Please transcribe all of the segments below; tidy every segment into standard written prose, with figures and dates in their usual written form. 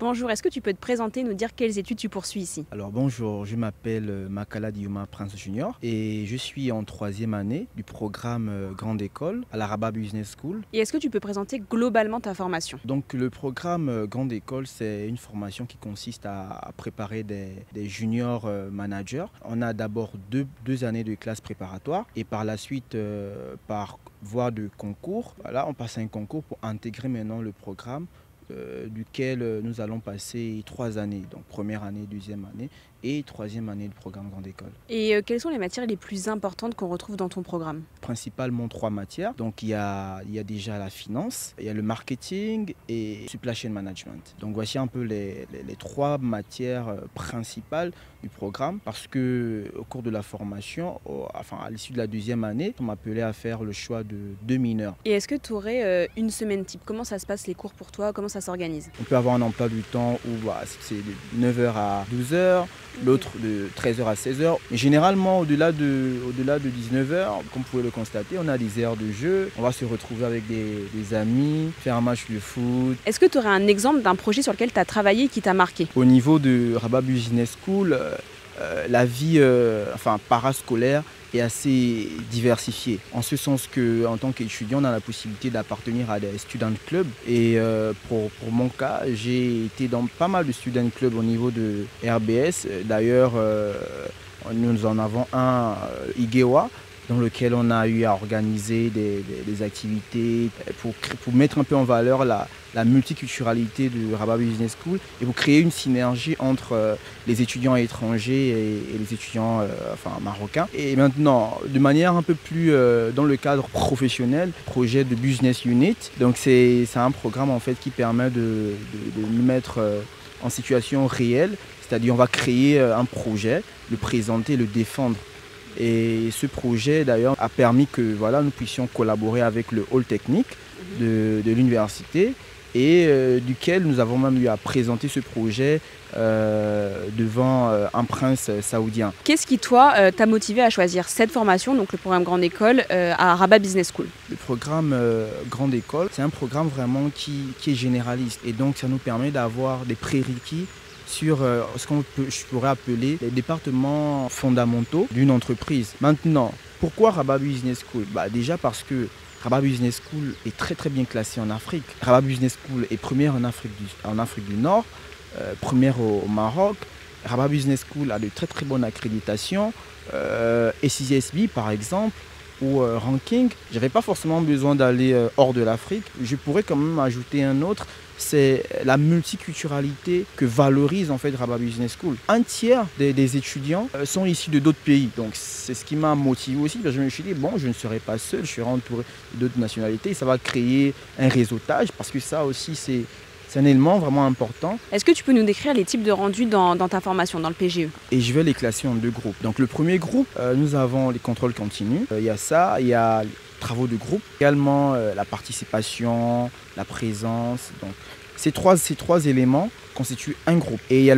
Bonjour, est-ce que tu peux te présenter, nous dire quelles études tu poursuis ici? Alors bonjour, je m'appelle Makala Diouma Prince Junior et je suis en troisième année du programme Grande École à la Rabat Business School. Et est-ce que tu peux présenter globalement ta formation? Donc le programme Grande École, c'est une formation qui consiste à préparer des juniors managers. On a d'abord deux années de classe préparatoire et par la suite, par voie de concours, voilà, on passe à un concours pour intégrer maintenant le programme. Duquel nous allons passer 3 années, donc première année, deuxième année et troisième année du programme Grande École. Et quelles sont les matières les plus importantes qu'on retrouve dans ton programme? Principalement 3 matières, donc il y a déjà la finance, il y a le marketing et supply chain management. Donc voici un peu les 3 matières principales du programme parce que au cours de la formation, à l'issue de la deuxième année, on m'appelait à faire le choix de 2 mineurs. Et est-ce que tu aurais une semaine type? Comment ça se passe les cours pour toi? Comment ça s'organise? On peut avoir un emploi du temps où c'est de 9h à 12h, l'autre de 13h à 16h. Mais généralement, au-delà de 19h, comme vous pouvez le constater, on a des aires de jeu. On va se retrouver avec des amis, faire un match de foot. Est-ce que tu aurais un exemple d'un projet sur lequel tu as travaillé et qui t'a marqué? Au niveau de Rabat Business School, la vie parascolaire est assez diversifiée. En ce sens qu'en tant qu'étudiant, on a la possibilité d'appartenir à des student clubs. Et pour mon cas, j'ai été dans pas mal de student clubs au niveau de RBS. D'ailleurs, nous en avons un, Igewa, dans lequel on a eu à organiser des activités pour mettre un peu en valeur la multiculturalité de Rabat Business School et pour créer une synergie entre les étudiants étrangers et les étudiants marocains. Et maintenant, de manière un peu plus dans le cadre professionnel, projet de Business Unit. Donc c'est un programme en fait qui permet de nous mettre en situation réelle, c'est-à-dire on va créer un projet, le présenter, le défendre. Et ce projet d'ailleurs a permis que nous puissions collaborer avec le hall technique de l'université et duquel nous avons même eu à présenter ce projet devant un prince saoudien. Qu'est-ce qui, toi, t'a motivé à choisir cette formation, donc le programme Grande École, à Rabat Business School? Le programme Grande École, c'est un programme vraiment qui est généraliste et donc ça nous permet d'avoir des prérequis sur ce je pourrais appeler les départements fondamentaux d'une entreprise. Maintenant, pourquoi Rabat Business School? Déjà parce que Rabat Business School est très très bien classé en Afrique. Rabat Business School est première en Afrique du Nord, première au Maroc. Rabat Business School a de très très bonnes accréditations. SISB par exemple, ou ranking, je n'aurais pas forcément besoin d'aller hors de l'Afrique. Je pourrais quand même ajouter un autre, c'est la multiculturalité que valorise en fait Rabat Business School. Un tiers des étudiants sont issus de d'autres pays, donc c'est ce qui m'a motivé aussi. Je me suis dit, bon, je ne serai pas seul, je serai entouré d'autres nationalités, ça va créer un réseautage, parce que ça aussi c'est un élément vraiment important. Est-ce que tu peux nous décrire les types de rendus dans ta formation, dans le PGE? Et je vais les classer en 2 groupes. Donc le premier groupe, nous avons les contrôles continus. Il y a ça, il y a les travaux de groupe, également la participation, la présence. Donc ces trois éléments constituent un groupe. Et il y a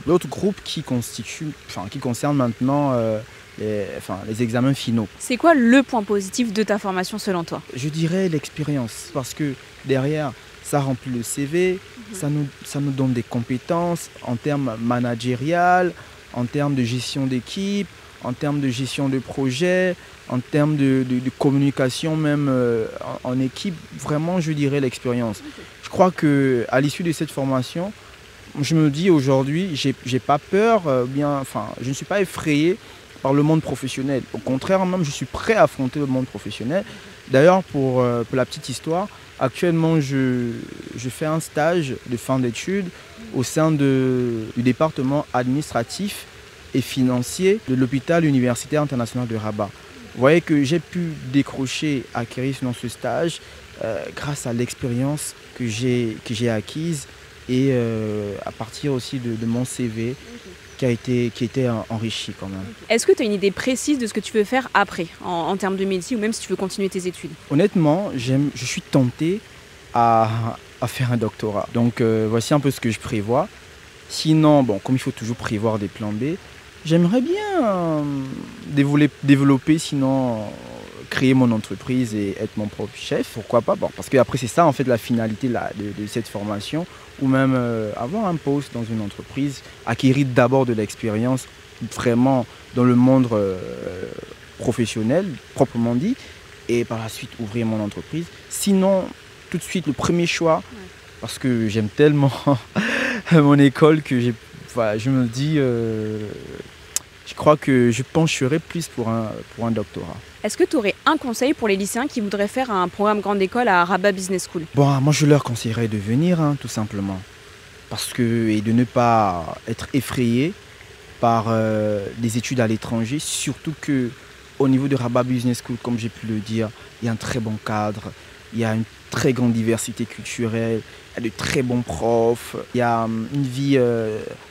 l'autre groupe qui concerne maintenant les examens finaux. C'est quoi le point positif de ta formation selon toi? Je dirais l'expérience, parce que derrière, ça remplit le CV, ça nous donne des compétences en termes managériels, en termes de gestion d'équipe, en termes de gestion de projet, en termes de communication même en équipe. Vraiment, je dirais l'expérience. Je crois qu'à l'issue de cette formation, je me dis aujourd'hui, j'ai pas peur, je ne suis pas effrayé par le monde professionnel. Au contraire, même, je suis prêt à affronter le monde professionnel. D'ailleurs, pour la petite histoire, actuellement, je fais un stage de fin d'études au sein du département administratif et financier de l'hôpital universitaire international de Rabat. Vous voyez que j'ai pu acquérir dans ce stage grâce à l'expérience que j'ai acquise et à partir aussi de mon CV qui a été enrichi quand même. Est-ce que tu as une idée précise de ce que tu veux faire après, en termes de métier, ou même si tu veux continuer tes études? Honnêtement, je suis tenté à faire un doctorat. Donc voici un peu ce que je prévois. Sinon, comme il faut toujours prévoir des plans B, j'aimerais bien développer sinon créer mon entreprise et être mon propre chef, pourquoi pas. Bon, parce qu'après c'est ça en fait la finalité de cette formation, ou même avoir un poste dans une entreprise, acquérir d'abord de l'expérience vraiment dans le monde professionnel, proprement dit, et par la suite ouvrir mon entreprise. Sinon, tout de suite, le premier choix, parce que j'aime tellement mon école que je me dis, je crois que je pencherai plus pour un doctorat. Est-ce que tu aurais un conseil pour les lycéens qui voudraient faire un programme grande école à Rabat Business School? Bon, moi je leur conseillerais de venir, tout simplement. Et de ne pas être effrayé par des études à l'étranger, surtout qu'au niveau de Rabat Business School, comme j'ai pu le dire, il y a un très bon cadre, il y a une très grande diversité culturelle, il y a de très bons profs, il y a une vie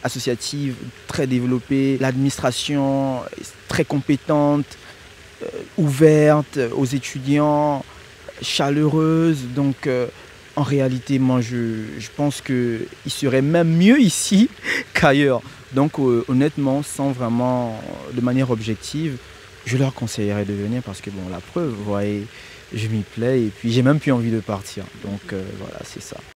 associative très développée, l'administration est très compétente, ouverte aux étudiants, chaleureuse. Donc en réalité, moi je pense qu'il serait même mieux ici qu'ailleurs. Donc honnêtement, de manière objective, je leur conseillerais de venir parce que bon, la preuve, vous voyez, je m'y plais et puis j'ai même plus envie de partir. Donc voilà, c'est ça.